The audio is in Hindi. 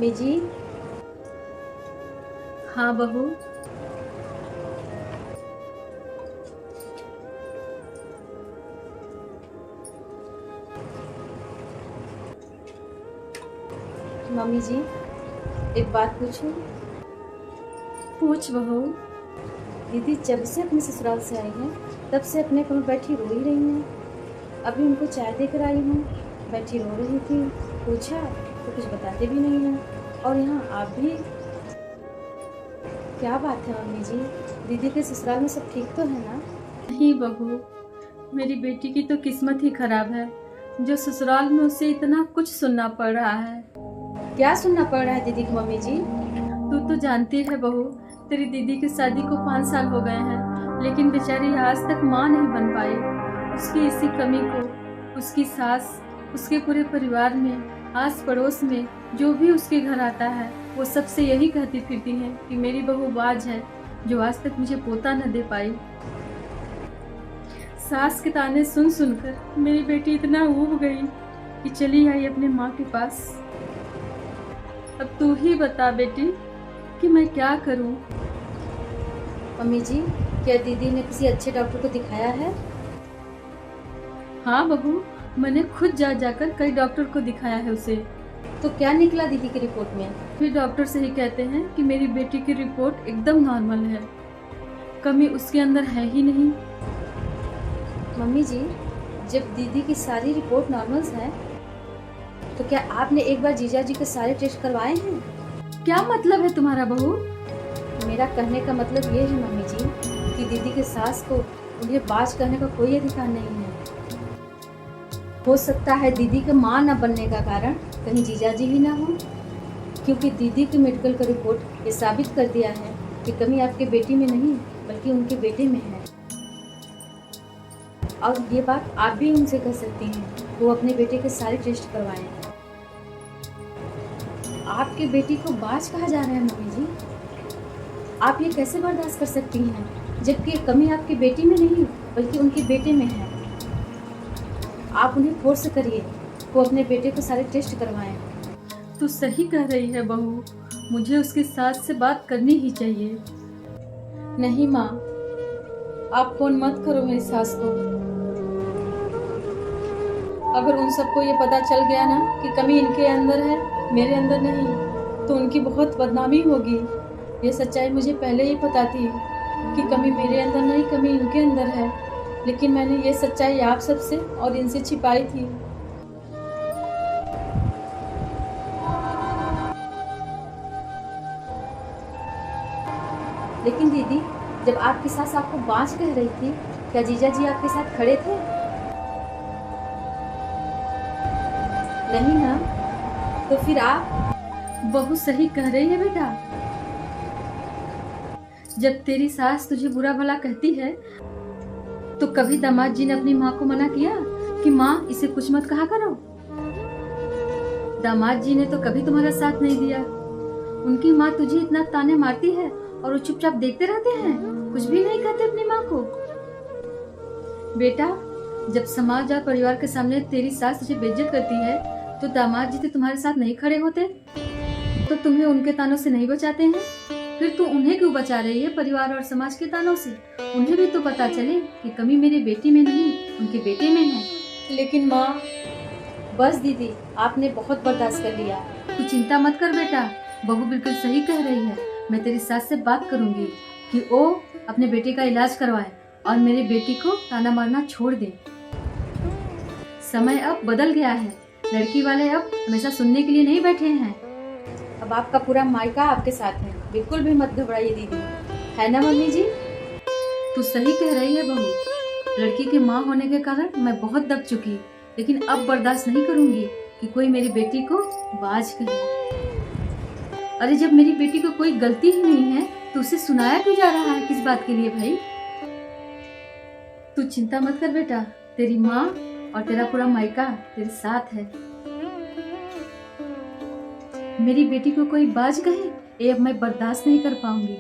मम्मी जी। हाँ बहू। मम्मी जी, एक बात पूछूं? पूछ बहू। दीदी जब से अपने ससुराल से आई हैं तब से अपने को बैठी रो ही रही हैं। अभी उनको चाय देकर आई हूँ, बैठी रो रही थी। पूछा तो कुछ बताते भी नहीं हैं। और यहाँ आप भी। क्या बात है मम्मी जी? दीदी के ससुराल में सब ठीक तो है ना? नहीं बहू, मेरी बेटी की तो किस्मत ही खराब है जो ससुराल में उसे इतना कुछ सुनना पड़ रहा है। क्या सुनना पड़ रहा है दीदी की मम्मी जी? तू तो जानती है बहू, तेरी दीदी की शादी को 5 साल हो गए हैं, लेकिन बेचारी आज तक माँ नहीं बन पाई। उसकी इसी कमी को उसकी सास, उसके पूरे परिवार में, आस पड़ोस में जो भी उसके घर आता है वो सबसे यही कहती फिरती है कि मेरी बहू बाज है जो आज तक मुझे पोता न दे पाई। सास के ताने सुन सुनकर मेरी बेटी इतना ऊब गई कि चली आई अपने माँ के पास। अब तू ही बता बेटी कि मैं क्या करूं। मम्मी जी, क्या दीदी ने किसी अच्छे डॉक्टर को दिखाया है? हाँ बहू, मैंने खुद जा जाकर कई डॉक्टर को दिखाया है उसे। तो क्या निकला दीदी की रिपोर्ट में? फिर डॉक्टर से ही कहते हैं कि मेरी बेटी की रिपोर्ट एकदम नॉर्मल है, कमी उसके अंदर है ही नहीं। मम्मी जी, जब दीदी की सारी रिपोर्ट नॉर्मल है तो क्या आपने एक बार जीजा जी के सारे टेस्ट करवाए हैं? क्या मतलब है तुम्हारा बहू? मेरा कहने का मतलब ये है मम्मी जी कि दीदी के सास को उन्हें बाज करने का कोई अधिकार नहीं है। हो सकता है दीदी के माँ न बनने का कारण कहीं जीजा जी ही ना हो, क्योंकि दीदी की मेडिकल का रिपोर्ट ये साबित कर दिया है कि कमी आपके बेटी में नहीं बल्कि उनके बेटे में है। और ये बात आप भी उनसे कह सकती हैं, वो अपने बेटे के सारे टेस्ट करवाएं। आपके बेटी को बाज कहा जा रहा है मम्मी जी? आप ये कैसे बर्दाश्त कर सकती हैं जबकि कमी आपकी बेटी में नहीं बल्कि उनके बेटे में है? आप उन्हें फोर्स करिए, वो अपने बेटे को सारे टेस्ट करवाएं। तू सही कह रही है बहू, मुझे उसकी सास से बात करनी ही चाहिए। नहीं माँ, आप फोन मत करो मेरी सास को। अगर उन सबको ये पता चल गया ना कि कमी इनके अंदर है मेरे अंदर नहीं, तो उनकी बहुत बदनामी होगी। ये सच्चाई मुझे पहले ही पता थी कि कमी मेरे अंदर नहीं, कमी इनके अंदर है, लेकिन मैंने ये सच्चाई आप सबसे और इनसे छिपाई थी। लेकिन दीदी, जब आपकी सास आपको बाँझ कह रही थी, क्या जीजा जी आपके साथ खड़े थे? नहीं ना, तो फिर आप? बहू सही कह रही है बेटा। जब तेरी सास तुझे बुरा भला कहती है तो कभी दामाद जी ने अपनी माँ को मना किया कि माँ इसे कुछ मत कहा करो? दामाद जी ने तो कभी तुम्हारा साथ नहीं दिया। उनकी माँ तुझे इतना ताने मारती है और वो चुपचाप देखते रहते हैं, कुछ भी नहीं कहते अपनी माँ को। बेटा, जब समाज और परिवार के सामने तेरी सास तुझे बेइज्जत करती है तो दामाद जी तो तुम्हारे साथ नहीं खड़े होते, तो तुम्हें उनके तानों से नहीं बचाते हैं। फिर तू उन्हें क्यों बचा रही है परिवार और समाज के तानों से? उन्हें भी तो पता चले कि कमी मेरी बेटी में नहीं उनके बेटे में है। लेकिन माँ, बस दीदी, आपने बहुत बर्दाश्त कर लिया। तू चिंता मत कर बेटा, बहू बिल्कुल सही कह रही है। मैं तेरी सास से बात करूंगी कि वो अपने बेटे का इलाज करवाए और मेरी बेटी को ताना मारना छोड़ दे। समय अब बदल गया है, लड़की वाले अब हमेशा सुनने के लिए नहीं बैठे हैं। अब आपका पूरा मायका आपके साथ है, बिल्कुल भी मत घबराइए दीदी, है ना मम्मी जी? तू सही कह रही है बहू, लड़की की माँ होने के कारण मैं बहुत दब चुकी, लेकिन अब बर्दाश्त नहीं करूंगी कि कोई मेरी बेटी को बाज कहे। अरे जब मेरी बेटी को कोई गलती ही नहीं है तो उसे सुनाया क्यों जा रहा है? किस बात के लिए भाई? तू चिंता मत कर बेटा, तेरी माँ और तेरा पूरा मायका तेरे साथ है। मेरी बेटी को कोई बाज कहे, ये अब मैं बर्दाश्त नहीं कर पाऊंगी।